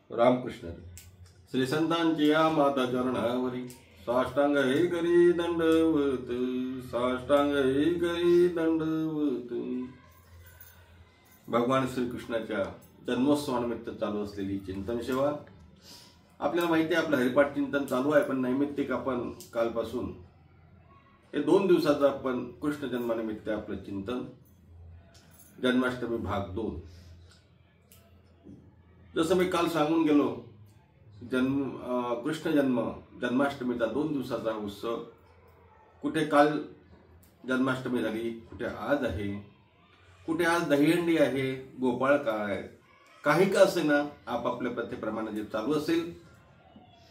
रामकृष्ण श्री संतांची या माता चरणावरी साष्टांग हे करी दंडवत, साष्टांग हे करी दंडवत। भगवान श्रीकृष्णाच्या जन्मोत्सवानिमित्त चालू असलेली चिंतन सेवा। आपल्याला माहिती आहे आपलं हरिपाठ चिंतन चालू आहे, पण नैमित्तिक आपण कालपासून हे 2 दिवसाचं आपण कृष्ण जन्मानिमित्त आपलं चिंतन, जन्माष्टमी भाग 2। जसं मी काल सांगून गेलो, कृष्ण जन्माष्टमीचा 2 दिवसाचा उत्सव। कुठे काल जन्माष्टमी झाली, कुठे आज आहे, कुठे आज दहीहंडी आहे, गोपाळ काय, काही का असे ना, आपापल्या प्रथेप्रमाणे जे चालू असेल।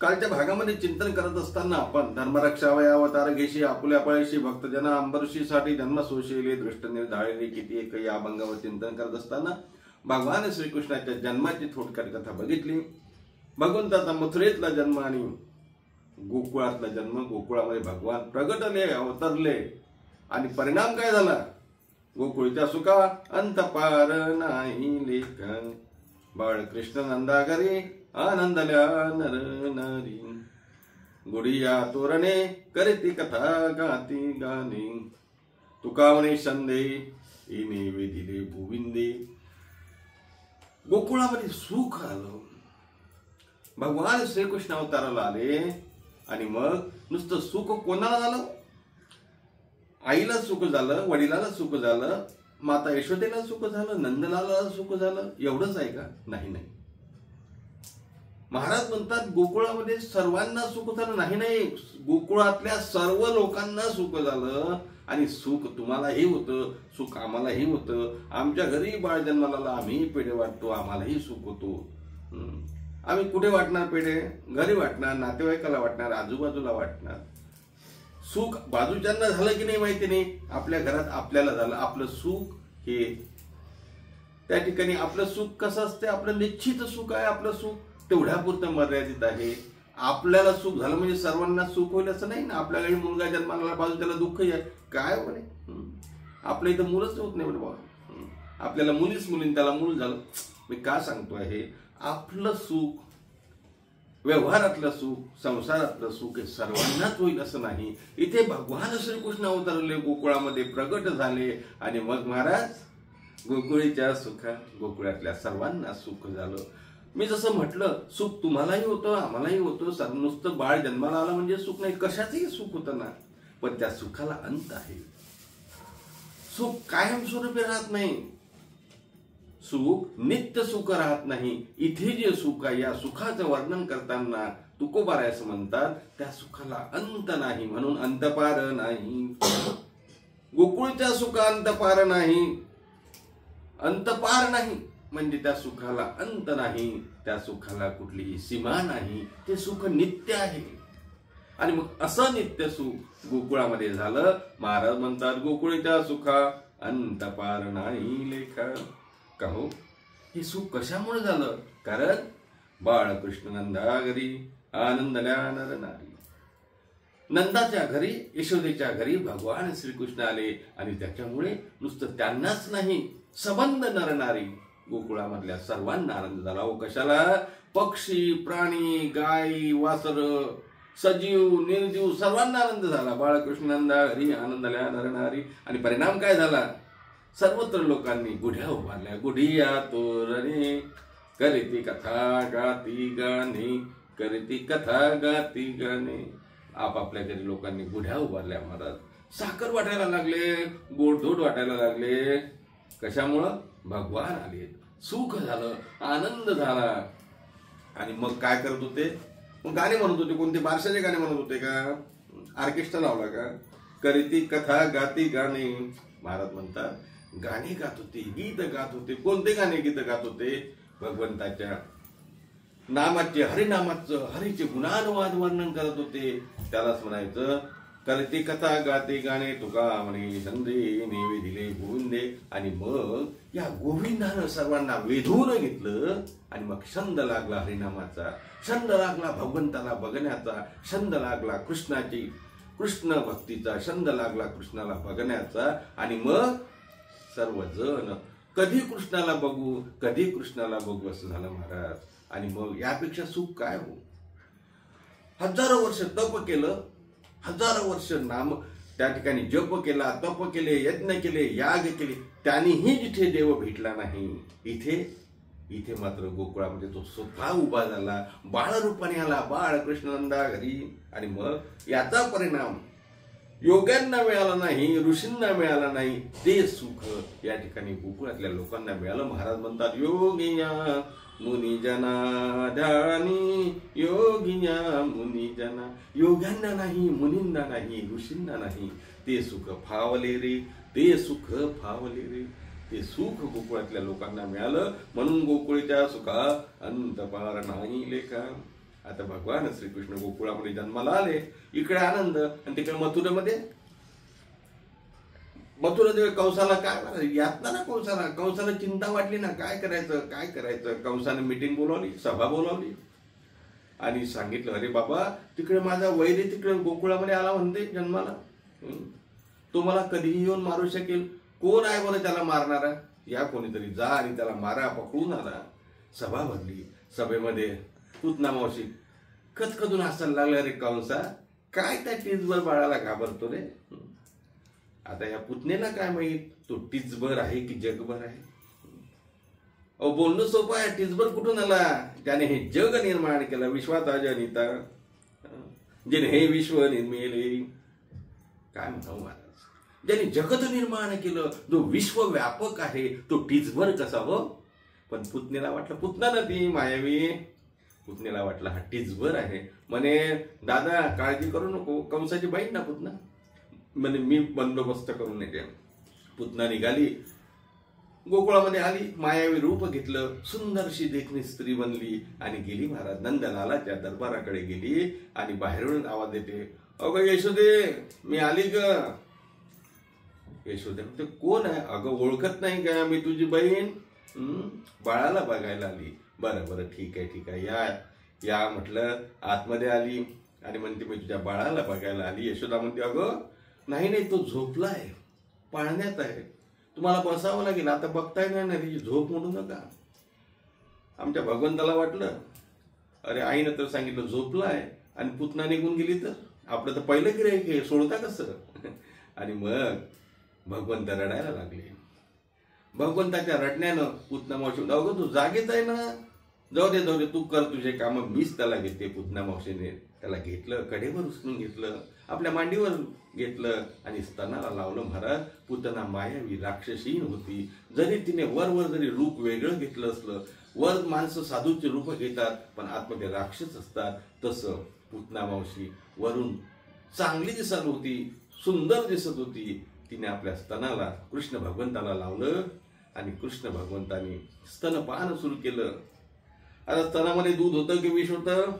कालच्या भागामध्ये चिंतन करत असताना आपण धर्मरक्षावया अवतार घेशी, आपुल्या पळशी भक्तजना अंबरशीसाठी जन्म सोशिले दृष्ट निर्धाळले किती एक या अभंगावर चिंतन करत असताना भगवान श्रीकृष्णाच्या जन्माची थोडक्यात कथा बघितली। भगवंताचा मथुरेतला जन्म आणि गोकुळातला जन्म। गोकुळामध्ये भगवान प्रगटले, अवतरले आणि परिणाम काय झाला? गोकुळच्या सुखा अंत पार नाही लेख, बाळकृष्ण नंदागरी आनंदल्या नर नारी, गुडिया तोरणे करीती कथा गाती गाणे, तुका म्हणे संदे इने वेदिले भुविंदे। गोकुळामध्ये सुख आलं, भगवान श्रीकृष्ण अवताराला आले आणि मग नुसतं सुख कोणाला झालं? आईला सुख झालं, वडिलाला सुख झालं, माता यशोदेला सुख झालं, नंदलाला सुख झालं, एवढंच आहे का? नाही नाही। महाराज म्हणतात गोकुळामध्ये सर्वांना सुख झालं, नाही, गोकुळातल्या सर्व लोकांना सुख झालं। आणि सुख तुम्हालाही होतं, सुख आम्हालाही होतं। आमच्या घरी बाळ जन्माला आम्ही पेढे वाटतो, आम्हालाही सुख होतो। आम्ही कुठे वाटणार पेढे? घरी वाटणार, नातेवाईकाला वाटणार, आजूबाजूला वाटणार। सुख बाजूच्यांना झालं की नाही माहिती नाही, आपल्या घरात आपल्याला झालं। आपलं सुख हे त्या ठिकाणी आपलं सुख कसं असते? आपलं निश्चित सुख आहे, आपलं सुख तेवढ्यापुरतं मर्यादित आहे। आपल्याला सुख झालं म्हणजे सर्वांना सुख होईल असं नाही ना। आपल्या घरी मुलगा जन्माला बाजू त्याला दुःख आहे, काय म्हणे? आपल्या इथं मुलंच होत नाही म्हणे बाबा, आपल्याला मुलीन त्याला मूल झालं। मी का सांगतोय हे? आपलं सुख, व्यवहारातलं सुख, संसारातलं सुख हे सर्वांनाच होईल असं नाही। इथे भगवान श्रीकृष्ण अवतरले, गोकुळामध्ये प्रगट झाले आणि मग महाराज गोकुळीच्या सुखा गोकुळातल्या सर्वांना सुख झालं। मी जसं म्हटलं, सुख तुम्हालाही होतं, आम्हालाही होतं। नुसतं बाळ जन्माला आलं म्हणजे सुख नाही, कशाचंही सुख होतं ना, पण त्या सुखाला अंत आहे। सुख कायमस्वरूपी राहत नाही, सुख नित्य सुख राहत नाही। इथे जे सुख आहे, या सुखाचं वर्णन करताना तुकोबाराय असं म्हणतात, त्या सुखाला अंत नाही, म्हणून अंतपार नाही। गोकुळच्या सुखा अंतपार नाही, अंतपार नाही म्हणजे त्या सुखाला अंत नाही, त्या सुखाला कुठलीही सीमा नाही, ते सुख नित्य आहे। आणि मग असं नित्य सुख गोकुळामध्ये झालं। महाराज म्हणतात गोकुळीच्या सुखा अंतपार नाही लेखा। का हो? हे सुख कशामुळे झालं? कारण बाळकृष्ण नंदा घरी आनंदल्या नर नारी। नंदाच्या घरी, यशोदेच्या घरी भगवान श्रीकृष्ण आले आणि त्याच्यामुळे नुसतं त्यांनाच नाही, सबंध नर नारी गोकुळामधल्या सर्वांना आनंद झाला। हो कशाला? पक्षी, प्राणी, गाय, वासर, सजीव, निर्जीव सर्वांना आनंद झाला। बाळकृष्ण नंदा घरी आनंदल्या नर नारी। आणि परिणाम काय झाला? सर्वत्र लोकांनी गुढ्या उभारल्या। गुढिया तोरणे करीती कथा गाती गाणे, करीती कथा गाती गाणे। आपापल्या घरी लोकांनी गुढ्या उभारल्या। महाराज साखर वाटायला लागले, गोडधोड वाटायला लागले। कशामुळं? भगवान आले, सुख झालं, आनंद झाला। आणि मग काय करत होते? मग गाणे म्हणत होते। कोणते? बारशाचे गाणे म्हणत होते का? ऑर्केस्ट्रा लावला का? करीती कथा गाती गाणे। महाराज म्हणतात गाणे गात होते, गीत गात होते। कोणते गाणे गीत गात होते? भगवंताच्या नामाचे, हरिनामाचं, हरीचे गुणानुवाद वर्णन करत होते। त्यालाच म्हणायचं करती कथा गाते गाणे, तुका म्हणे संदे नेवे दिले गोविंदे। आणि मग या गोविंदानं सर्वांना वेधून घेतलं आणि मग छंद लागला हरिनामाचा, छंद लागला भगवंताला बघण्याचा, छंद लागला कृष्ण भक्तीचा, छंद लागला कृष्णाला बघण्याचा। आणि मग सर्वजण कधी कृष्णाला बघू, कधी कृष्णाला बघू असं झालं महाराज. आणि मग यापेक्षा सुख काय हो. हजारो वर्ष तप केलं, हजारो वर्ष नाम त्या ठिकाणी जप केला, तप केले, यज्ञ केले, याग केले, त्यांनीही जिथे देव भेटला नाही, इथे मात्र गोकुळामध्ये तो स्वतः उभा झाला, बाळरूपाने आला, बाळ कृष्णनंदा घरी. आणि मग याचा परिणाम योग्यांना मिळाला नाही, ऋषींना मिळाला नाही, ते सुख या ठिकाणी गोकुळातल्या लोकांना मिळालं. महाराज म्हणतात, योगिया मुनिजना ध्यानी, योगिया मुनिजना. योग्यांना नाही, मुनींना नाही, ऋषींना नाही, ते सुख फावले रे, ते सुख फावले रे. ते सुख गोकुळातल्या लोकांना मिळालं. म्हणून गोकुळीच्या सुखा अंत पार नाही लेखा. आता भगवान श्रीकृष्ण गोकुळामध्ये जन्माला आले, इकडे आनंद, आणि तिकडे मथुरेमध्ये कंसाला काय यातना ना, कंसाला चिंता वाटली ना, काय करायचं. कंसाने मीटिंग बोलावली, सभा बोलावली आणि सांगितलं, अरे बाबा, तिकडे माझा वैरी तिकडे गोकुळामध्ये आला म्हणते जन्माला, तो मला कधीही येऊन मारू शकेल. कोण आहे बरं त्याला मारणारा? या कोणीतरी जा आणि त्याला मारा, पकडून आला. सभा भरली. सभेमध्ये पूतना मावशी खदखदून हसायला लागला, रे कंसा, काय त्या टिचभर बाळाला घाबरतो रे. आता या पुतनेला काय माहित तो टिचभर आहे की जगभर आहे. अहो, बोलणं सोपं आहे. टिचभर कुठून आला? त्याने हे जग निर्माण केलं, विश्वाचा जनिता, जिने हे विश्व निर्मिले. काय म्हणावं महाराज, ज्याने जगत निर्माण केलं, जो विश्वव्यापक आहे, तो टिचभर कसा हो. पण पुतनेला वाटलं, पुतना ना ती मायावी, पुतनेला वाटलं हा टिचभर आहे. म्हणे, दादा काळजी करू नको, कंसाची बहीण ना पुतना, म्हणे मी बंदोबस्त करून येते. पुतना निघाली, गोकुळामध्ये आली, मायावी रूप घेतलं, सुंदरशी देखणी स्त्री बनली आणि गेली महाराज नंदलालाच्या दरबाराकडे गेली. आणि बाहेरून आवाज देते, अगं यशोदे, मी आली ग. यशोदे म्हणते, कोण आहे? अगं ओळखत नाही का, मी तुझी बहीण, बाळाला बघायला आली. बरं ठीक आहे, या म्हटलं. आतमध्ये आली आणि म्हणते, मी तुझ्या बाळाला बघायला आली. यशोदा म्हणते, अगं नाही, तो झोपलाय, पाळण्यात आहे, तुम्हाला बसावं लागेल, आता बघताय नाही ना, तिची झोप मोडू नका. आमच्या भगवंताला वाटलं, अरे आईनं तर सांगितलं झोपलाय आणि पुतना निघून गेली तर आपलं तर पहिलं गिऱ्हाईक आहे, सोडता कसं. आणि मग भगवंत रडायला लागले. भगवंताच्या रडण्यानं पुतना मावशी, अगं तू जागेच आहे ना, जाऊ दे तू कर तुझे काम, मीच त्याला घेते. पुतना मावशीने त्याला घेतलं, कडेवर उचलून घेतलं, आपल्या मांडीवर घेतलं आणि स्तनाला लावलं. महाराज, पुतना मायावी राक्षसीन होती. जरी तिने वर जरी रूप वेगळं घेतलं असलं, वर माणसं साधूचे रूप घेतात पण आतमध्ये राक्षस असतात, तसं पुतना मावशी वरून चांगली दिसत होती, सुंदर दिसत होती. तिने आपल्या स्तनाला कृष्ण भगवंताला लावलं आणि कृष्ण भगवंताने स्तनपान सुरू केलं. आता स्तनामध्ये दूध होतं की विष होतं?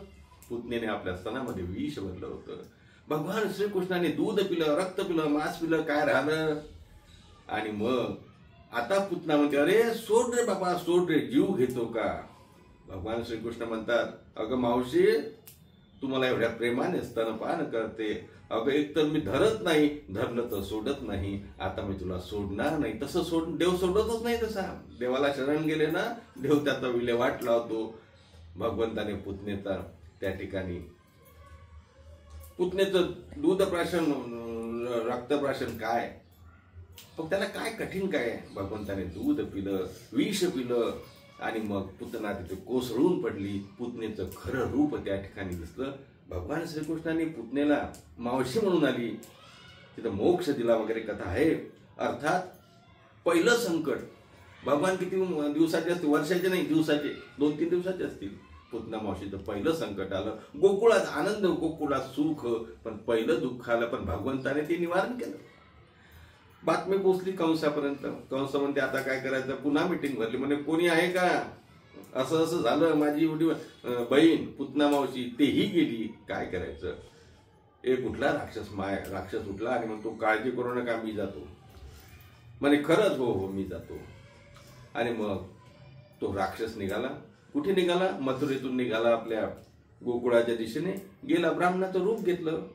पुतनेने आपल्या स्तनामध्ये विष भरलं होतं. भगवान श्रीकृष्णाने दूध पिलं, रक्त पिलं, मांस पिलं, काय राहिलं? आणि मग आता पुतना म्हणते, अरे सोड रे बाबा, सोड रे, जीव घेतो का? भगवान श्रीकृष्ण म्हणतात, अगं मावशी, तुम्हाला एवढ्या प्रेमाने स्तनपान करते, अगं एकतर मी धरत नाही, धरलं तर सोडत नाही, आता मी तुला सोडणार नाही. तसं देव सोडतच नाही. तसा देवाला शरण गेले ना, देव त्याचा विल्हेवाट लावतो. भगवंताने पुतनेचा त्या ठिकाणी पुतनेचं दूधप्राशन, रक्तप्राशन काय, पण त्याला काय कठीण काय? भगवंताने दूध पिलं, विष पिलं आणि मग पुतना तिथे कोसळून पडली. पुतनेचं खरं रूप त्या ठिकाणी दिसलं. भगवान श्रीकृष्णाने पुतनेला मावशी म्हणून आली, तिथं मोक्ष दिला वगैरे कथा आहे. अर्थात पहिलं संकट भगवान किती दिवसाचे असते? वर्षाचे नाही, दिवसाचे, 2-3 दिवसाचे असतील. पुतना मावशीचं पहिलं संकट आलं. गोकुळात आनंद, गोकुळात सुख, पण पहिलं दुःख आलं. पण भगवंताने ते निवारण केलं. बातमी पोचली कंसापर्यंत. कंस म्हणते, आता काय करायचं? पुन्हा मिटिंग भरली. म्हणजे कोणी आहे का? असं झालं, माझी एवढी बहीण पुतना मावशी तेही गेली, काय करायचं? एक उठला राक्षस उठला आणि मग तो, काळजी करू नका, मी जातो. म्हणे खरंच? हो मी जातो. आणि मग तो राक्षस निघाला. कुठे निघाला? मथुरेतून निघाला, आपल्या गोकुळाच्या दिशेने गेला. ब्राह्मणाचं रूप घेतलं.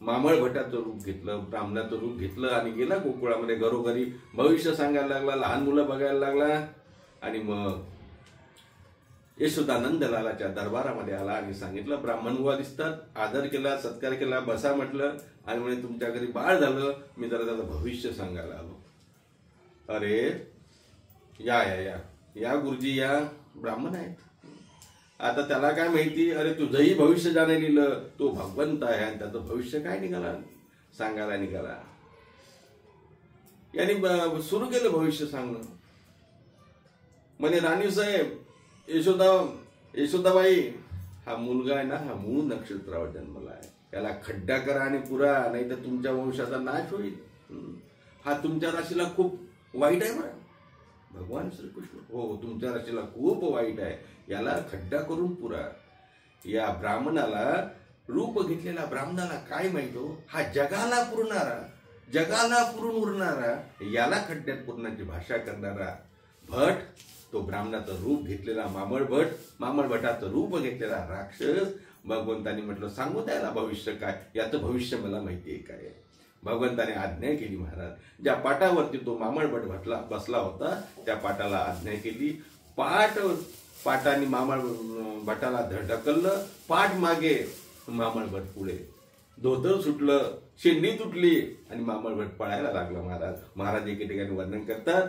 मामळ भटाचं रूप घेतलं, ब्राह्मणाचं रूप घेतलं आणि गेला गोकुळामध्ये घरोघरी भविष्य सांगायला लागला, लहान मुलं बघायला लागला. आणि मग यशोदा नंदलालाच्या दरबारामध्ये आला आणि सांगितलं, ब्राह्मण बुवा दिसतात, आदर केला, सत्कार केला, बसा म्हटलं. आणि म्हणे तुमच्या घरी बाळ झालं, मी जरा त्याचं भविष्य सांगायला आलो. अरे या या या या गुरुजी या, ब्राह्मण आहेत. आता त्याला काय माहिती, अरे तुझंही भविष्य जाणे लिहिलं, तो भगवंत आहे आणि त्याचं भविष्य काय निघाला, सांगायला निघाला. याने सुरू केलं भविष्य सांगणं. म्हणे राणी साहेब, यशोदाबाई, हा मुलगा आहे ना, हा मूळ नक्षत्रावर जन्मला आहे, याला खड्डा करा आणि पुरा, नाही तर तुमच्या वंशाचा नाश होईल. हा तुमच्या राशीला खूप वाईट आहे बरं. भगवान श्रीकृष्ण, हो तुमच्या राशीला खूप वाईट आहे, याला खड्डा करून पुरा. या ब्राह्मणाला, रूप घेतलेल्या ब्राह्मणाला काय माहित हो, हा जगाला पुरणारा, जगाला पुरून उरणारा, याला खड्ड्यात पुरण्याची भाषा करणारा भट, तो ब्राह्मणाचं रूप घेतलेला मामळ भट, मामळ भटाचं रूप घेतलेला राक्षस. भगवंतानी म्हटलं सांगू द्यायला भविष्य काय, याचं भविष्य मला माहिती आहे काय. भगवंताने आज्ञा केली महाराज. ज्या पाटावरती तो मामळ भट बसला होता त्या पाटाला आज्ञा केली. पाटाने मामळ भटाला ढकललं, पाठ मागे, मामळ भट पुढे. धोतर सुटलं, शेंडी तुटली आणि मामळ भट पळायला लागला. महाराज एके ठिकाणी वर्णन करतात,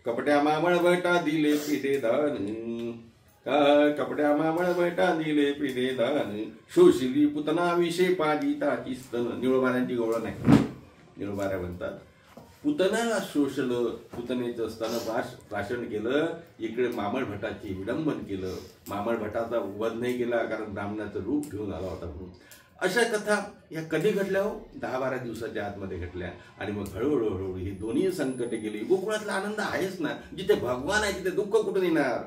कपड्या मामळ भटा दिले पिढे दान, कपड्या मामळ भटा दिले पिढे दान, शोषिली पुतना विषय पाजिताची स्तन. निळोबाऱ्यांची गवळण आहे, निळोबाऱ्या म्हणतात पुतनाला शोषलं, पुतनेचं स्तनपाश प्राशन केलं. इकडे मामळ भटाची विडंबन केलं, मामळ भटाचा वध नाही केला कारण ब्राह्मणाचं रूप घेऊन आला होता म्हणून. अशा कथा या कधी घडल्या हो, 10-12 दिवसाच्या आतमध्ये घडल्या. आणि मग हळूहळू ही दोन्ही संकटे गेली. गोकुळातला आनंद आहेच ना, जिथे भगवान आहे तिथे दुःख कुठून येणार.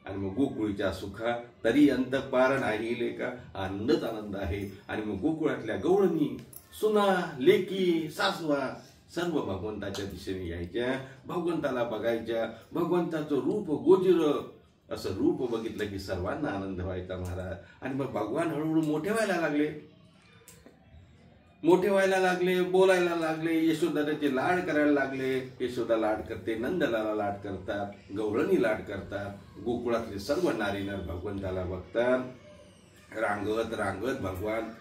आणि मग गोकुळीच्या सुखा तरी अंत पार नाही का, आनंदच आनंद आहे. आणि मग गोकुळातल्या गवळणी, सुना, लेकी, सासवा सर्व भगवंताच्या दिशेने यायच्या, भगवंताला बघायच्या. भगवंताचं रूप गोजिर असं रूप बघितलं की सर्वांना आनंद व्हायचा महाराज. आणि मग भगवान हळूहळू मोठे व्हायला लागले, बोलायला लागले, यशोदाचे लाड करायला लागले. यशोदा लाड करते, नंदलाला लाड करतात, गवळणी लाड करतात. गोकुळातले सर्व नारीनर भगवंताला बघतात. रांगत भगवान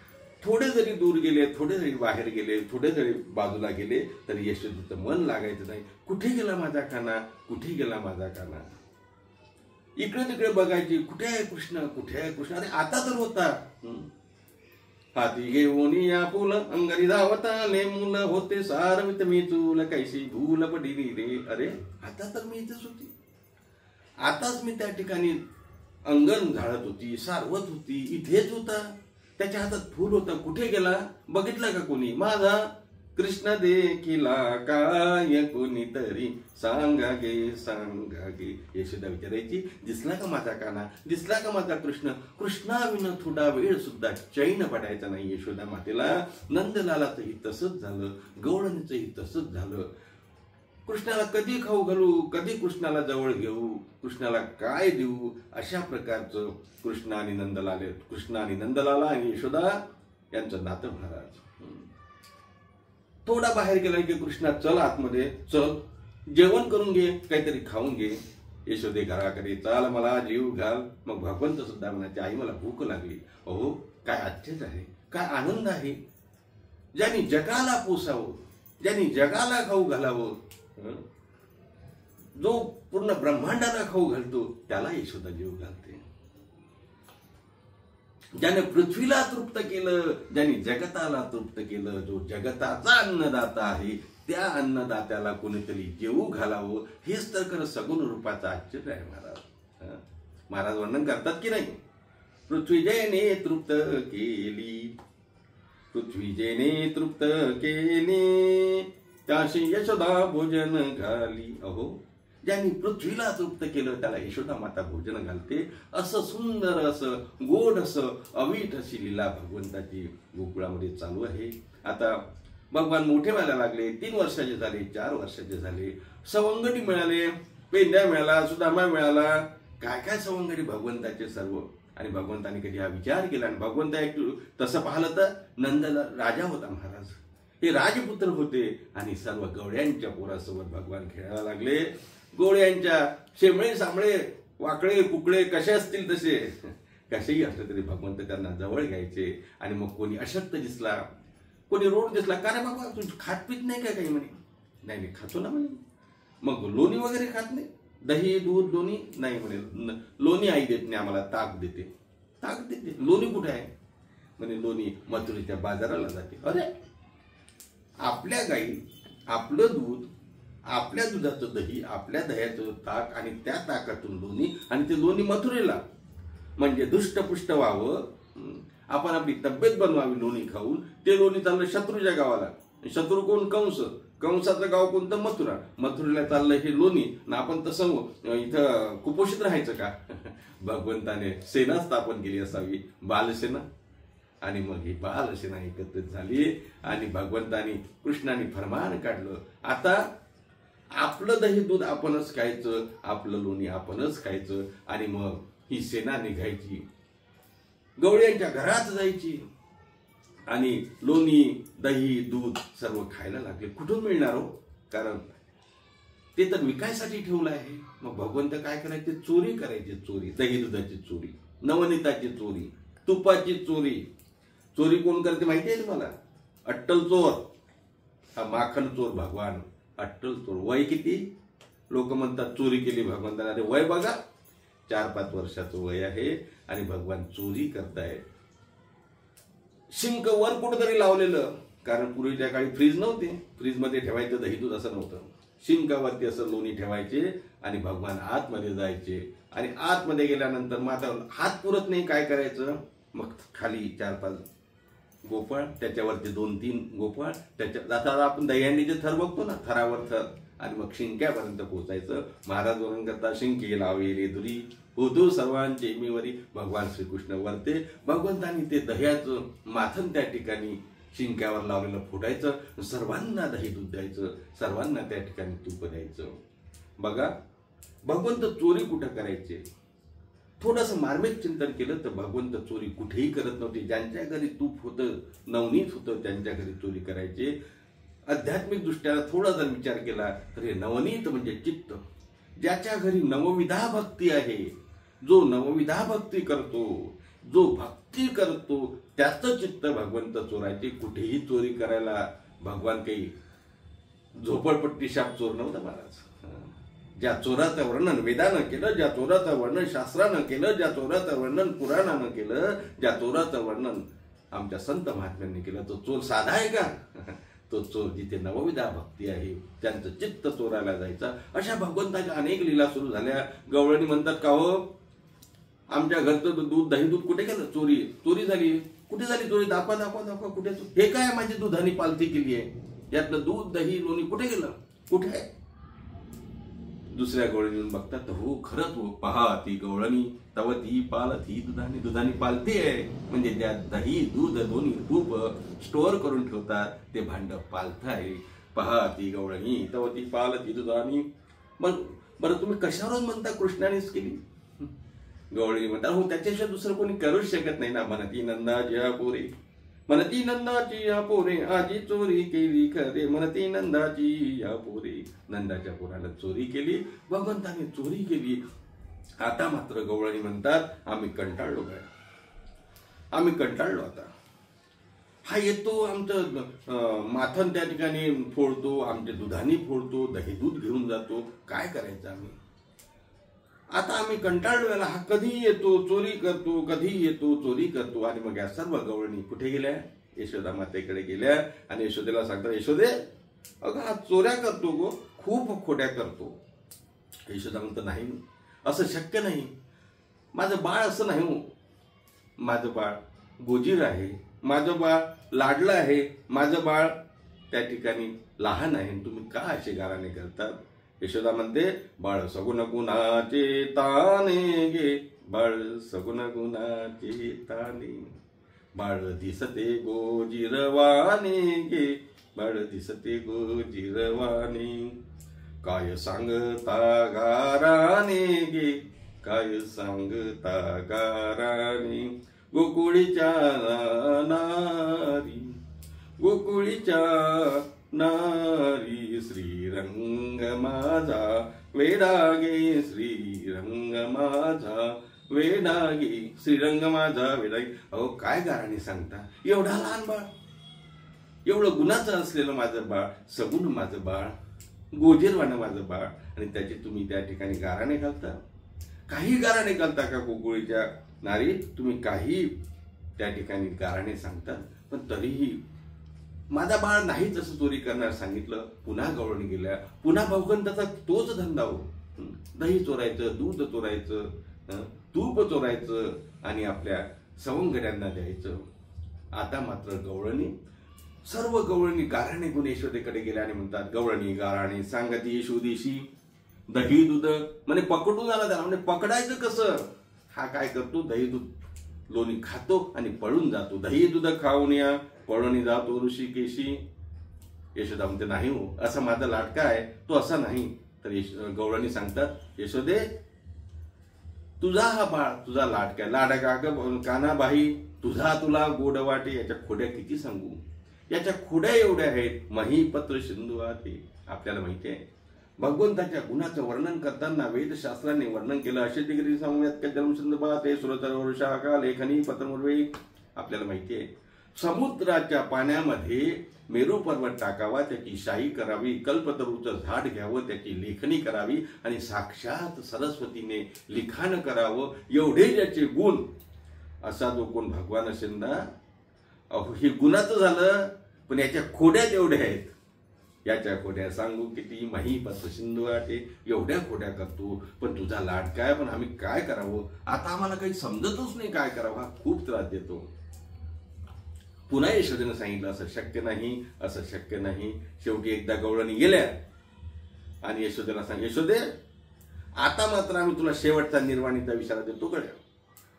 थोडे जरी दूर गेले, थोडे जरी बाहेर गेले, थोडे जरी बाजूला गेले तरी यशोदेचं मन लागायचं नाही. कुठे गेला माझा काना, कुठे गेला माझा काना. इकडे तिकडे बघायची, कुठे आहे कृष्ण, कुठे आहे कृष्ण. अरे आता तर होता. हाती घेऊन या फुल अंगारी धावताले मुल, होते सारवित मी चूल कैसी भूल पडली रे. अरे आता तर मी इथेच होती, आताच मी त्या ठिकाणी अंगण झाडत होती, सारवत होती, इथेच होता. त्याच्या हातात फूल होतं, कुठे गेला बघितलं का कोणी. माझा कृष्ण देखिला काय कोणीतरी, सांगा गे. यशोदा विचारायची, दिसला का माझा काना, दिसला का माझा कृष्ण. कृष्णाविन थोडा वेळ सुद्धा चैन पडायचा नाही यशोदा मातेला. नंदलालाचंही तसंच झालं, गवळणीचंही तसंच झालं. कृष्णाला कधी खाऊ घालू, कधी कृष्णाला जवळ घेऊ, कृष्णाला काय देऊ, अशा प्रकारचं कृष्ण आणि नंदलाला आणि यशोदा यांचं नातं महाराज. थोडा बाहेर गेला की कृष्णा चल आतमध्ये, चल जेवण करून घे, काहीतरी खाऊन घे. यशोदे घराकडे, चाल मला जीव घाल. मग भगवंत सुद्धा म्हणायचे, आई मला भूक लागली. अहो काय आश्चर्य आहे, काय आनंद आहे. ज्यांनी जगाला पोसावं, ज्यांनी जगाला खाऊ घालावं, जो पूर्ण ब्रह्मांडाला खाऊ घालतो त्याला यशोदा जीव घालते. ज्याने पृथ्वीला तृप्त केलं, ज्यांनी जगताला तृप्त केलं, जो जगताचा अन्नदाता आहे, त्या अन्नदात्याला कोणीतरी जेवू घालावं. हेच तर खरं सगुण रूपाचं आश्चर्य आहे महाराज. महाराज वर्णन करतात की नाही, पृथ्वी जयने तृप्त केली, पृथ्वी जयने तृप्त केली, त्याशी यशोदा भोजन घाली. अहो ज्यांनी पृथ्वीला तृप्त केलं त्याला यशोदा माता भोजन घालते. असं सुंदर, असं गोड, असं अवीट अशी लीला भगवंताची गोकुळामध्ये चालू आहे. आता भगवान मोठे व्हायला लागले, 3 वर्षाचे झाले, 4 वर्षाचे झाले. सवंगडी मिळाले, पेंड्या मिळाला, सुदामा मिळाला, काय काय सवंगडी भगवंताचे सर्व. आणि भगवंताने कधी हा विचार केला? आणि भगवंत तसं पाहिलं तर नंदला राजा होता महाराज, हे राजपुत्र होते आणि सर्व गवळ्यांच्या पोरासोबत भगवान खेळायला लागले. गवळ्यांच्या शेमळे सामळे वाकडे कुकडे कसे असतील तसे, कसेही असले तरी भगवंत त्यांना जवळ घ्यायचे. आणि मग कोणी अशक्त दिसला, कोणी रोड दिसला, का रे बाबा तू खात पीत नाही का काही? म्हणे नाही नाही खातो ना म्हणे. मग लोणी वगैरे खात नाही, दही दूध लोणी नाही म्हणे. लोणी आई देत नाही आम्हाला, ताक देते. ताक देते, लोणी कुठे आहे? म्हणे लोणी मथुरेच्या बाजाराला जाते. अरे आपल्या गाई, आपलं दूध, आपल्या दुधाचं दही, आपल्या दह्याचं ताक आणि त्या ताकातून लोणी, आणि ते लोणी मथुरेला, म्हणजे दुष्टपुष्ट व्हावं, आपण आपली तब्येत बनवावी लोणी खाऊन. ते लोणी चाललं शत्रूच्या गावाला. शत्रू कोण? कंस. कंसाचं गाव कोणतं? मथुरा. मथुरेला चाललं हे लोणी, ना आपण तसं इथं कुपोषित राहायचं का? भगवंताने सेना स्थापन केली असावी, बालसेना. आणि मग ही बालसेना एकत्रित झाली आणि भगवंतानी कृष्णाने फरमान काढलं, आता आपलं दही दूध आपणच खायचं, आपलं लोणी आपणच खायचं. आणि मग ही सेना निघायची, गवळ्यांच्या घरात जायची आणि लोणी दही दूध सर्व खायला लागले. कुठून मिळणार हो? कारण ते तर विकायसाठी ठेवलं आहे. मग भगवंत काय करायचे? चोरी करायची. चोरी, दही दुधाची चोरी, नवनीताची चोरी, तुपाची चोरी. चोरी कोण करते माहिती आहे तुम्हाला? अट्टल चोर, हा माखन चोर भगवान. अट्टल चोर. वय किती? लोक म्हणतात चोरी केली भगवंताने. अरे वय बघा, 4-5 वर्षाचं वय आहे आणि भगवान चोरी करतायत. शिंक वर कुठेतरी लावलेलं, कारण पूर्वीच्या काळी फ्रीज नव्हते, फ्रीजमध्ये ठेवायचं दही दूध असं नव्हतं. शिंकावरती असं लोणी ठेवायचे आणि भगवान आतमध्ये जायचे. आणि आतमध्ये गेल्यानंतर मग आता हात पुरत नाही, काय करायचं? मग खाली 4-5 गोफळ, त्याच्यावरती 2-3 गोफळ, त्याच्या आता आपण दहीहंडीचे थर बघतो ना, थरावर थर, आणि मग शिंक्यापर्यंत पोहोचायचं. महाराज वर्णन करता, शिंके लावेले दुरी होतो सर्वांचे मीवरी. भगवान श्रीकृष्ण वरते. भगवंतानी ते दह्याचं माथन त्या ठिकाणी शिंक्यावर लावलेलं फोडायचं, सर्वांना दही दूध द्यायचं, सर्वांना त्या ठिकाणी तूप द्यायचं. बघा भगवंत चोरी कुठं करायचे? थोडंसं मार्मिक चिंतन केलं तर भगवंत चोरी कुठेही करत नव्हते. ज्यांच्या घरी तूप होतं, नवनीत होतं, त्यांच्या घरी चोरी करायचे. आध्यात्मिक दृष्ट्या थोडा जर विचार केला तर हे नवनीत म्हणजे चित्त. ज्याच्या घरी नवविधा भक्ती आहे, जो नवविधा भक्ती करतो, जो भक्ती करतो, त्याचं चित्त भगवंत चोरायचे. कुठेही चोरी करायला भगवान काही झोपडपट्टी शाप चोर नव्हता महाराज. ज्या चोराचं वर्णन वेदानं केलं, ज्या चोराचं वर्णन शास्त्रानं केलं, ज्या चोराचं वर्णन पुराणानं केलं, ज्या चोराचं वर्णन आमच्या संत महात्म्यांनी केलं, तो चोर साधा आहे का? तो चोर जिथे नवविधा भक्ती आहे, त्यांचं चित्त चोरायला जायचं. अशा भगवंताच्या अनेक लीला सुरू झाल्या. गवळणी म्हणतात, का हो आमच्या घरचं दूध दही दूध कुठे गेलं? चोरी. चोरी झाली. कुठे झाली चोरी? दाखवा दाखवा दाखवा. कुठे? हे काय माझी दुधानी पालथी केली आहे, यातलं दूध दही लोणी कुठे गेलं? कुठे आहे? दुसऱ्या गवळणी येऊन बघतात, हो खरंच हो, पहा ती गवळणी तव ती पालथी दुधानी, दुधानी पालथी आहे. म्हणजे त्या दही दूध दोन्ही तूप स्टोअर करून ठेवतात, ते भांड पालथं आहे. पहा ती गवळणी तव ती पालथी दुधानी. मग बरं तुम्ही कशावरून म्हणता कृष्णानेच केली? गवळणी म्हणतात, हो त्याच्याशिवाय दुसरं कोणी करूच शकत नाही ना. म्हणती नंदाची या पोरे, म्हणती नंदाची या पोरे, आजी चोरी केली खरे. म्हणती नंदाची या पोरे, नंदाच्या पोराला चोरी केली, भगवंताने चोरी केली. आता मात्र गवळणी म्हणतात, आम्ही कंटाळलो काय, आम्ही कंटाळलो. आता हा येतो, आमचं माथन त्या ठिकाणी फोडतो, आमच्या दुधाने फोडतो, दही दूध घेऊन जातो, काय करायचं आम्ही? आता आम्ही कंटाळलो याला. हा कधी येतो चोरी करतो, कधी येतो चोरी करतो. आणि मग या सर्व गवळणी कुठे गेल्या? यशोदा मातेकडे गेल्या आणि यशोदेला सांगतात, यशोदे अगं हा चोऱ्या करतो गो, खूप खोट्या करतो. यशोदा म्हणतं, नाही असं शक्य नाही, माझं बाळ असं नाही हो, माझं बाळ गोजीर आहे, माझं बाळ लाडलं आहे, माझं बाळ त्या ठिकाणी लहान आहे, तुम्ही का असे गाराने करतात? यशोदा म्हणते, बाळ सगुण गुणाचे ताने गे, बाळ सगुण गुणाचे ताने, बाळ दिसते गोजिरवाने गे, बाळ दिसते गोजिरवाने, काय सांगता गाराने गे, काय सांगता गाराने गोकुळीच्या नारी, गोकुळीच्या नारी. श्रीरंग माझा वेडागे, श्रीरंग माझा वेडागे, श्रीरंग माझा वेडागे. अहो काय गाराने सांगता, एवढा लहान बाळ, एवढं गुणाचं असलेलं माझं बाळ, सगुण माझं बाळ, गोजीरवाणं माझं बाळ, आणि त्याची तुम्ही त्या ठिकाणी गाराणे घालता. काही गाराणे घालता का गोकुळीच्या नारी? तुम्ही काही त्या ठिकाणी गाराणे सांगता, पण तरीही माझा बाळ नाहीच असं चोरी करणार सांगितलं. पुन्हा गवळणी गेल्या. पुन्हा भगवंताचा तोच धंदा हो. दही चोरायचं, दूध चोरायचं, तूप चोरायचं आणि आपल्या सवंगड्यांना द्यायचं. आता मात्र गवळणी, सर्व गवळणी गाराणे गुण यशोदेकडे गेल्या आणि म्हणतात, गवळणी गाराणे सांगती यशोदेशी दही दूध. म्हणजे पकडून आला त्याला. म्हणजे पकडायचं कसं? हा काय करतो, दही दूध लोणी खातो आणि पळून जातो. दही दूध खाऊन या पळून जातो ऋषिकेशी. यशोदा म्हणते, नाही हो, असा माझा लाडका आहे, तो असा नाही. तर गवळणी सांगतात, यशोदे तुझा हा बाळ तुझा लाडका, लाडका कानाबाई तुझा तुला गोड वाटे. याच्या खोड्या किती सांगू, याच्या खोड्या एवढ्या आहेत, महीपत्र सिंधू आहे. आपल्याला माहिती आहे भगवंताच्या गुणाचं वर्णन करताना वेदशास्त्राने वर्णन केलं. अशे डिग्री सांगूयात का जन्मसंदर्भात हे सुरतरवर्षा का लेखनी पत्रमुर्वे. आपल्याला माहिती आहे समुद्राच्या पाण्यामध्ये मेरू पर्वत टाकावा, त्याची शाही करावी, कल्पतरूचं झाड घ्यावं, त्याची लेखणी करावी आणि साक्षात सरस्वतीने लिखाण करावं. एवढे ज्याचे गुण, असा जो कोण भगवान असेल ना, अहो हे गुणाचं झालं, पण याच्या खोड्या तेवढ्या आहेत. याच्या खोड्या सांगू किती, महीपत्र सिंधू वाटे. एवढ्या खोड्या करतो, पण तुझा लाडका आहे, पण आम्ही काय करावं? आता आम्हाला काही समजतच नाही काय करावं. हा खूप त्रास देतो. पुन्हा यशोदेनं सांगितलं, असं शक्य नाही, असं शक्य नाही. शेवटी एकदा गवळणी गेल्या आणि यशोदेला सांग, यशोदे आता मात्र आम्ही तुला शेवटचा निर्वाणीचा विचार देतो गड्या.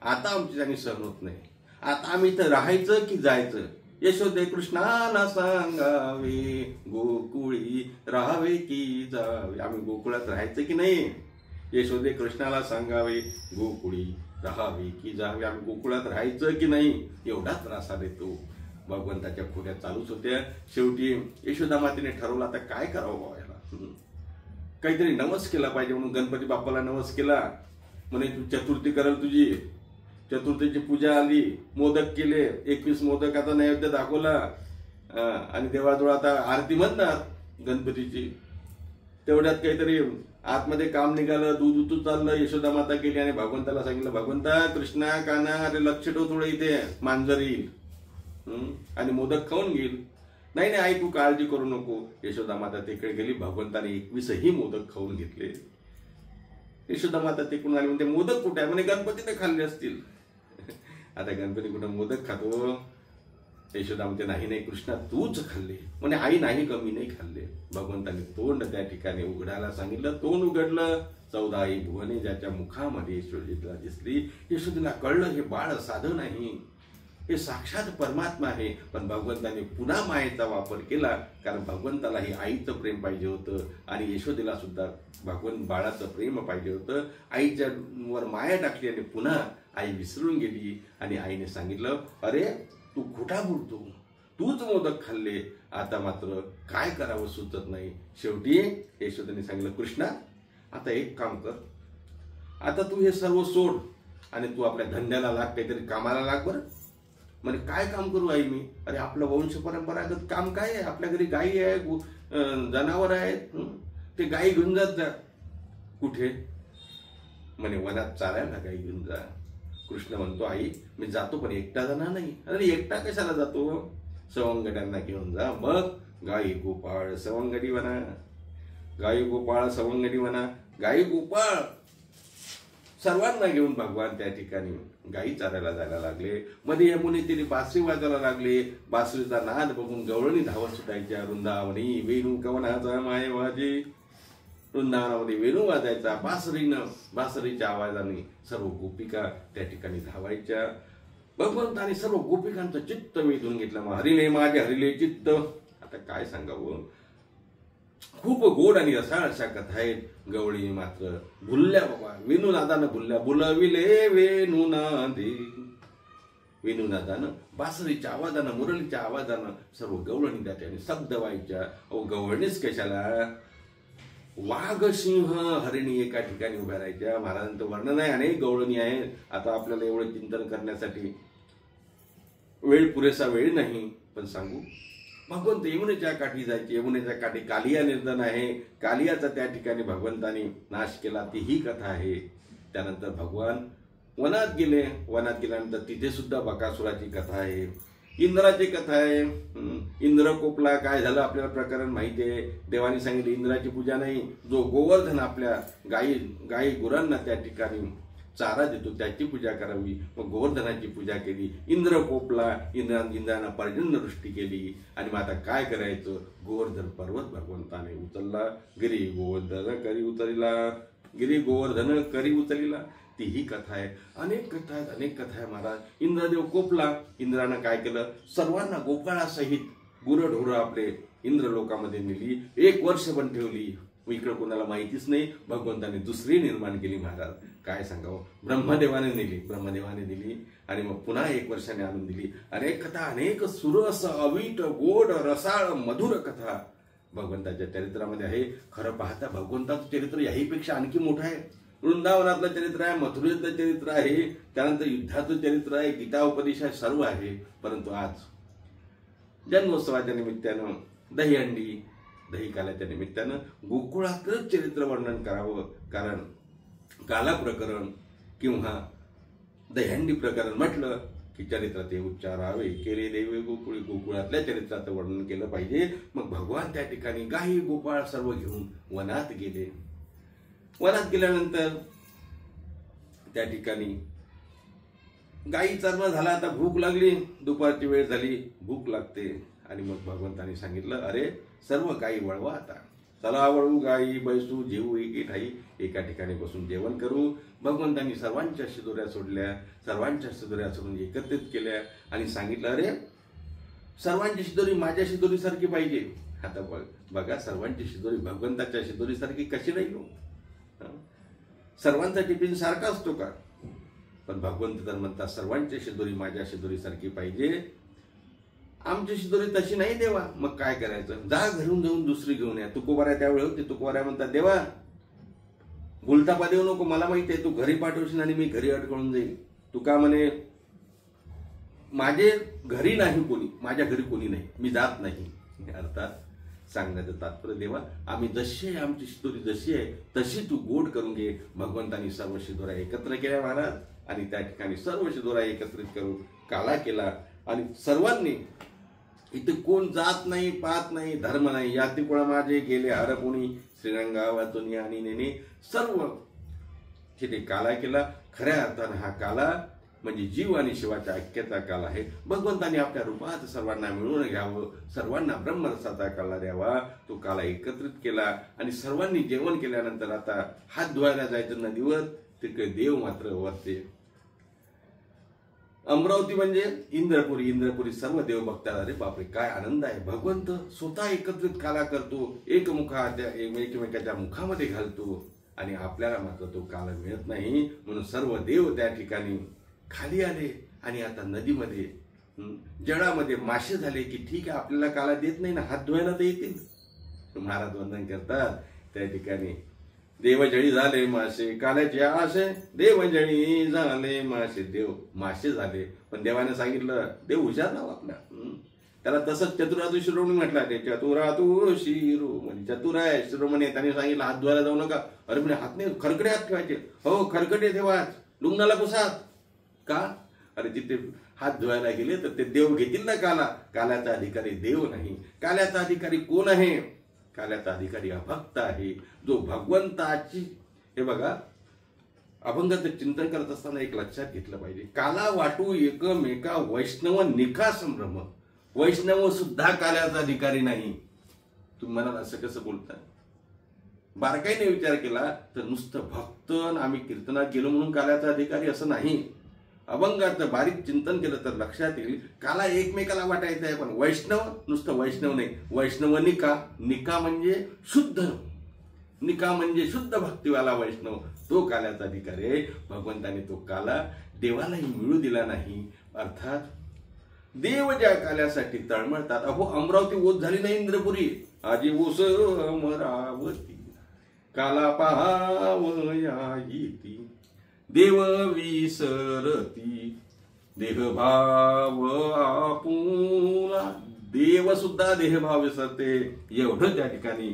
आता आमची त्यांनी सहन होत नाही. आता आम्ही इथं राहायचं की जायचं? यशोदे कृष्णाला सांगावे, गोकुळी राहावे की जावे. आम्ही गोकुळात राहायचं की नाही? यशोदे कृष्णाला सांगावे, गोकुळी राहावे की जावे. आम्ही गोकुळात राहायचं की नाही? एवढा त्रास देतो. भगवंताच्या खोड्या चालूच होत्या. शेवटी यशोदा मातेने ठरवलं, आता काय करावं बाबाला, काहीतरी नवस केला पाहिजे. म्हणून गणपती बाप्पाला नवस केला. म्हणे तू चतुर्थी करल तुझी. चतुर्थीची पूजा आली, मोदक केले, 21 मोदकाचा नैवेद्य दाखवला आणि देवाजवळ आता आरती म्हणणार गणपतीची. तेवढ्यात काहीतरी आतमध्ये काम निघालं, दूध उतू चाललं. यशोदा माता गेली आणि भगवंताला सांगितलं, भगवंता कृष्णा काना अरे लक्ष ठेव थोडं, इथे मांजर येईल आणि मोदक खाऊन घेईल. नाही नाही आई तू काळजी करू नको. यशोदा माता तिकडे गेली. भगवंताने 21ही मोदक खाऊन घेतले. यशोदा माता तिकडून आली, म्हणते मोदक कुठे आहे? म्हणे गणपतीने खाल्ले असतील. आता गणपती कुठं मोदक खातो? यशोदा म्हणते नाही नाही कृष्णा तूच खाल्ले. म्हणे आई नाही कमी नाही खाल्ले. भगवंताने तोंड त्या ठिकाणी उघडायला सांगितलं. तोंड उघडलं. 14 भुवने ज्याच्या मुखामध्ये यशोदेला दिसली. यशोदेला कळलं हे बाळ साधं नाही, हे साक्षात परमात्मा आहे. पण भगवंताने पुन्हा मायेचा वापर केला, कारण भगवंतालाही आईचं प्रेम पाहिजे होतं आणि यशोदेला सुद्धा भगवंत बाळाचं प्रेम पाहिजे होतं. आईच्या वर माया टाकली आणि पुन्हा आई विसरून गेली. आणि आईने सांगितलं, अरे तू खोटा बोलतो, तूच मोदक खाल्ले, आता मात्र काय करावं सुचत नाही. शेवटी यशोदेने सांगितलं, कृष्णा आता एक काम कर, आता तू हे सर्व सोड आणि तू आपल्या धंद्याला लाग, काहीतरी कामाला लाग. बरं म्हणजे काय काम करू आई मी? अरे आपलं वंश परंपरागत काम काय आहे? आपल्या घरी गायी आहे, जनावर आहेत, ते गायी घेऊन जात जा. कुठे? म्हणे वनात चालायला गायी घेऊन जा. कृष्ण म्हणतो, आई मी जातो पण एकटा जाणार नाही. अरे एकटा कशाला जातो? सवंगड्यांना घेऊन जा. मग गाई गोपाळ सवंगडी म्हणा, गाई गोपाळ सवंगडी म्हणा. गाई गोपाळ सर्वांना घेऊन भगवान त्या ठिकाणी गाई चारायला जायला लागले. मध्ये यमुने तिने बासरी वाजायला लागले. बासरीचा नाद बघून गवळणी धावत सुटायच्या. वृंदावनी वेणू कवनाचा माय वाजे. वृंदावनामध्ये वेणू वाजायचा बासरीच्या आवाजाने सर्व गोपिका त्या ठिकाणी धावायच्या. भगवंताने सर्व गोपिकांचं चित्त वेधून घेतलं. मग हरिले माझे हरिले चित्त. आता काय सांगावं, खूप गोड आणि रसाळ अशा कथा आहेत. गवळी मात्र भुलल्या बाबा, वेणुनादानं भुलल्या. बुलविले वेणुनादे, वेणुनादानं बासरीच्या आवाजानं, मुरलीच्या आवाजानं सर्व गवळणी त्या ठिकाणी शब्द व्हायच्या. अहो गवळणीच कशाला, वाघ सिंह हरिणी एका ठिकाणी उभ्या राहायच्या. महाराजांचं वर्णन आहे, अनेक गवळणी आहे. आता आपल्याला एवढं चिंतन करण्यासाठी वेळ पुरेसा वेळ नाही, पण सांगू, भगवंत यमुनेच्या काठी जायचे. यमुनेच्या काठी कालिया निर्धन आहे. कालियाचा त्या ठिकाणी भगवंतानी नाश केला, ती ही कथा आहे. त्यानंतर भगवान वनात गेले. वनात गेल्यानंतर तिथे सुद्धा बकासुराची कथा आहे. इंद्राची कथा आहे. इंद्र कोपला, काय झालं आपल्याला प्रकरण माहिती आहे. देवाने सांगितले इंद्राची पूजा नाही, जो गोवर्धन आपल्या गायी गुरांना त्या ठिकाणी चारा देतो त्याची पूजा करावी. मग गोवर्धनाची पूजा केली. इंद्र कोपला, इंद्रानं पर्जन्यवृष्टी केली. आणि मग आता काय करायचं, गोवर्धन पर्वत भगवंताने उचलला. गिरी गोवर्धन करी उतरिला, गिरी गोवर्धन करी उचलिला, ती ही कथा आहे. अनेक कथा आहेत, अनेक कथा आहे महाराज. इंद्रदेव कोपला. इंद्रानं काय केलं, सर्वांना गोपाळासहित गुरढोरं आपले इंद्रलोकामध्ये नेली. 1 वर्ष पण ठेवली. इकडं कोणाला माहितीच नाही. भगवंताने दुसरी निर्माण केली महाराज. काय सांगावं, ब्रह्मदेवाने दिली आणि मग पुन्हा 1 वर्षाने आणून दिली. अनेक कथा, अनेक सुरस अवीट गोड रसाळ मधुर कथा भगवंताच्या चरित्रामध्ये आहे. खरं पाहता भगवंताचं चरित्र याहीपेक्षा आणखी मोठं आहे. वृंदावनातलं चरित्र आहे, मथुरेतलं चरित्र आहे, त्यानंतर युद्धाचं चरित्र आहे, गीता उपदेश आहे, सर्व आहे. परंतु आज जन्मोत्सवाच्या निमित्तानं दहीहंडी, दही काल्याच्या निमित्तानं गोकुळातलंच चरित्र वर्णन करावं. कारण काला प्रकरण किंवा दहीहंडी प्रकरण म्हटलं की चरित्रात उच्चारावे केले देवे गोकुळी, गोकुळातल्या चरित्राचं वर्णन केलं पाहिजे. मग भगवान त्या ठिकाणी गायी गोपाळ सर्व घेऊन वनात गेले. वनात गेल्यानंतर त्या ठिकाणी गायी चरणं झाला. आता भूक लागली, दुपारची वेळ झाली, भूक लागते. आणि मग भगवंताने सांगितलं, अरे सर्व गायी वळवा, आता चला वळू गायी, बैसू जेवू एके ठाई, एका ठिकाणी बसून जेवण करू. भगवंतांनी सर्वांच्या शिदोऱ्या सोडल्या. सर्वांच्या शिदोऱ्या सोडून एकत्रित केल्या आणि सांगितलं, अरे सर्वांची शिदोरी माझ्या शिदोरीसारखी पाहिजे. आता बघा, सर्वांची शिदोरी भगवंताच्या शिदोरीसारखी कशी राहील. सर्वांचा टिफिन सारखा असतो का? पण भगवंत तर म्हणतात सर्वांची शिदोरी माझ्या शिदोरीसारखी पाहिजे. आमची शिदोरी तशी नाही देवा. मग काय करायचं, जा घरून जाऊन दुसरी घेऊन या. तुकोबाऱ्या त्यावेळी होते. तुकोबाऱ्या म्हणतात, देवा गुलतापा देऊ नको, मला माहिती आहे तू घरी पाठवशील आणि मी घरी अडकळून जाईल. तुका म्हणे माझे घरी नाही कोणी, माझ्या घरी कोणी नाही, मी जात नाही. अर्थात सांगण्याचं तात्पर्य, देवा आम्ही जशी आहे, आमची शिदोरी जशी आहे तशी तू गोड करून घे. भगवंतांनी सर्व शिदोऱ्या एकत्र केल्या महाराज. आणि त्या ठिकाणी सर्व शिदोऱ्या एकत्रित करून काला केला. आणि सर्वांनी, इथे कोण जात नाही, पाहत नाही, धर्म नाही, या तिकोळा माझे गेले हर कोणी, श्रीरंगा वाचून आणि नेने, सर्व तिथे काला केला. खऱ्या अर्थानं हा काला म्हणजे जीव आणि शिवाच्या ऐक्याचा काल आहे. भगवंताने आपल्या रूपात सर्वांना मिळवून घ्यावं, सर्वांना ब्रह्मरसाचा काला द्यावा. तो काला एकत्रित केला आणि सर्वांनी जेवण केल्यानंतर आता हात धुवायला जायचं नदीवर. तिकडे देव मात्र वरते. अमरावती म्हणजे इंद्रपुरी. इंद्रपुरी सर्व देव बघतात, अरे बापरे काय आनंद आहे. भगवंत स्वतः एकत्रित काला करतो, एकमेकाच्या मुखामध्ये घालतो आणि आपल्याला मात्र तो काला मिळत नाही. म्हणून सर्व देव त्या ठिकाणी खाली आले आणि आता नदीमध्ये जळामध्ये मासे झाले की ठीक आहे, आपल्याला काला देत नाही ना, हात धुवायला तर येतील. महाराज वंदन करतात त्या ठिकाणी, देवजळी झाले मासे काल्याचे आशे, देवजळी झाले मासे. देव मासे झाले, पण देवाने सांगितलं, देव हुशार नाव आपला. त्याला तसंच चतुरातू शिरोमणी म्हटला. ते चतुरातू शिरोमणी, चतुराय शिरोमणी. त्याने सांगितलं हात धुवायला जाऊ नका. अरे म्हणजे हात नाही, खरकडे हात ठेवायचे. हो खरकटे ठेवा, लुंगणाला पुसात. का? अरे तिथे हात धुवायला गेले तर ते देव घेतील ना काला. काल्याचा अधिकारी देव नाही. काल्याचा अधिकारी कोण आहे? काल्याचा अधिकारी अभक्त आहे, जो भगवंताची, हे बघा, अभंगाचं चिंतन करत असताना एक लक्षात घेतलं पाहिजे. काला वाटू एकमेका वैष्णव निखा संभ्रम. वैष्णव सुद्धा काल्याचा अधिकारी नाही. तुम्ही म्हणाल असं कसं बोलताय? बारकाईने विचार केला तर नुसतं भक्त आम्ही कीर्तनात गेलो म्हणून काल्याचा अधिकारी असं नाही. अभंगाचं बारीक चिंतन केलं तर लक्षात येईल काला एकमेकाला वाटायचं आहे, पण वैष्णव नुसतं वैष्णव नाही, वैष्णव निका, निका म्हणजे शुद्ध, निका म्हणजे शुद्ध भक्तीवाला वैष्णव, तो काल्याचा अधिकार आहे. भगवंताने तो काला देवालाही मिळू दिला नाही. अर्थात देव ज्या काल्यासाठी तळमळतात, अहो अमरावती ओत झाली नाही इंद्रपुरी, आजी ओस अमरावती, काला पाहावया येती, देव विसरती, देहभाव आपुला, देव सुद्धा देहभाव विसरते. एवढं त्या ठिकाणी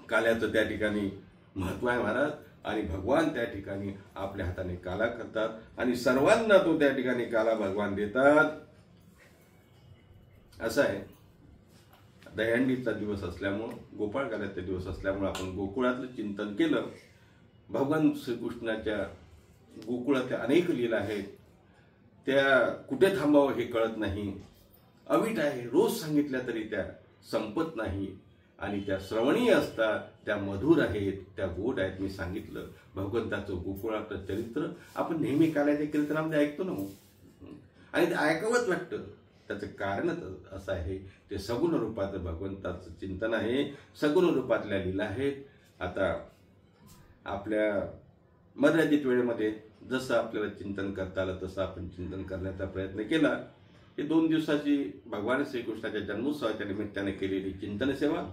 काल्याचं त्या ठिकाणी महत्व आहे महाराज. आणि भगवान त्या ठिकाणी आपल्या हाताने काला करतात आणि सर्वांना तो त्या ठिकाणी काला भगवान देतात. असं आहे, दहीहंडीचा दिवस असल्यामुळं, गोपाळ काल्याचा दिवस असल्यामुळं आपण गोकुळातलं चिंतन केलं. भगवान श्रीकृष्णाच्या गोकुळातल्या अनेक लीला आहेत, त्या कुठे थांबावं हे कळत नाही. अवीट आहे, रोज सांगितल्या तरी त्या संपत नाही आणि त्या श्रवणीय असतात, त्या मधुर आहेत, त्या गोड आहेत. मी सांगितलं भगवंताचं गोकुळातलं चरित्र आपण नेहमी काल्याच्या कीर्तनामध्ये ऐकतो ना, आणि ते ऐकावंच वाटतं. त्याचं कारणच असं आहे, ते सगुण रूपाचं भगवंताचं चिंतन आहे, सगुण रूपातल्या लीला आहेत. आता आपल्या मर्यादित वेळेमध्ये जसं आपल्याला चिंतन करता आलं तसं आपण चिंतन करण्याचा प्रयत्न केला. ही 2 दिवसाची भगवान श्रीकृष्णाच्या जन्मोत्सवाच्या निमित्ताने केलेली चिंतन सेवा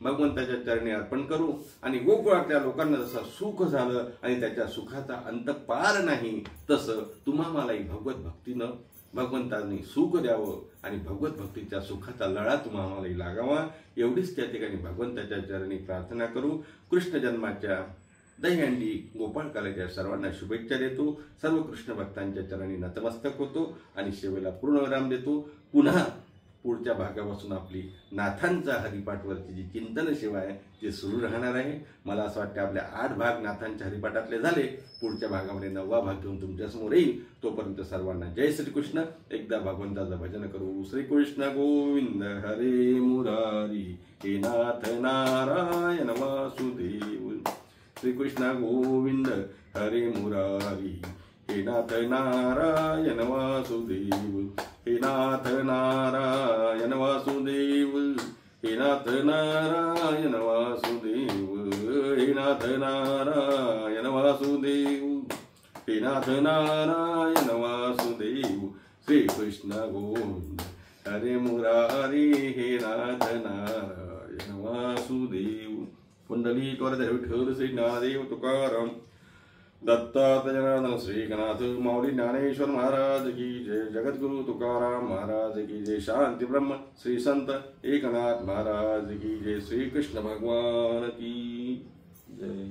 भगवंताच्या चरणी अर्पण करू आणि गोकुळातल्या लोकांना जसं सुख झालं आणि त्याच्या सुखाचा अंत पार नाही, तसं तुम्हा मलाही भगवत भक्तीनं भगवंतांनी सुख द्यावं आणि भगवत भक्तीच्या सुखाचा लळा तुम्हा मलाही लागावा, एवढीच त्या ठिकाणी भगवंताच्या चरणी प्रार्थना करू. कृष्ण जन्माच्या दहीहंडी गोपाळ काल्याच्या सर्वांना शुभेच्छा देतो. सर्व कृष्ण भक्तांच्या चरणी नतमस्तक होतो आणि सेवेला पूर्णविराम देतो. पुन्हा पुढच्या भागापासून आपली नाथांचा हरिपाठवरची जी चिंतन सेवा आहे ती सुरू राहणार आहे. मला असं वाटतं आपल्या 8 भाग नाथांच्या हरिपाठातले झाले. पुढच्या भागामध्ये 9वा भाग घेऊन तुमच्यासमोर येईल. तोपर्यंत सर्वांना जय श्रीकृष्ण. एकदा भगवंताचं भजन करू. श्रीकृष्ण गोविंद हरे मुरारी, हे नाथ नारायण वासुदेव. श्रीकृष्ण गोविंद हरे मुरारी, हे नाथ नारायण वासुदेव, हे नाथ नारायण वासुदेव, हे नाथ नारायण वासुदेव, हे नाथ नारायण वासुदेव, हे नाथ नारायण वासुदेव. श्रीकृष्ण गोविंद हरे मुरारी, हे नाथ नारायण वासुदेव. पुंडलिक वरद विठ्ठल श्री ज्ञानदेव तुकाराम, दत्तात्रय जनार्दन श्री गणाथ माऊली ज्ञानेश्वर महाराज की जय. जगद्गुरु तुकाराम महाराज की जय. शांती ब्रह्म श्री संत एकनाथ महाराज की जय. श्री कृष्ण भगवान की जय.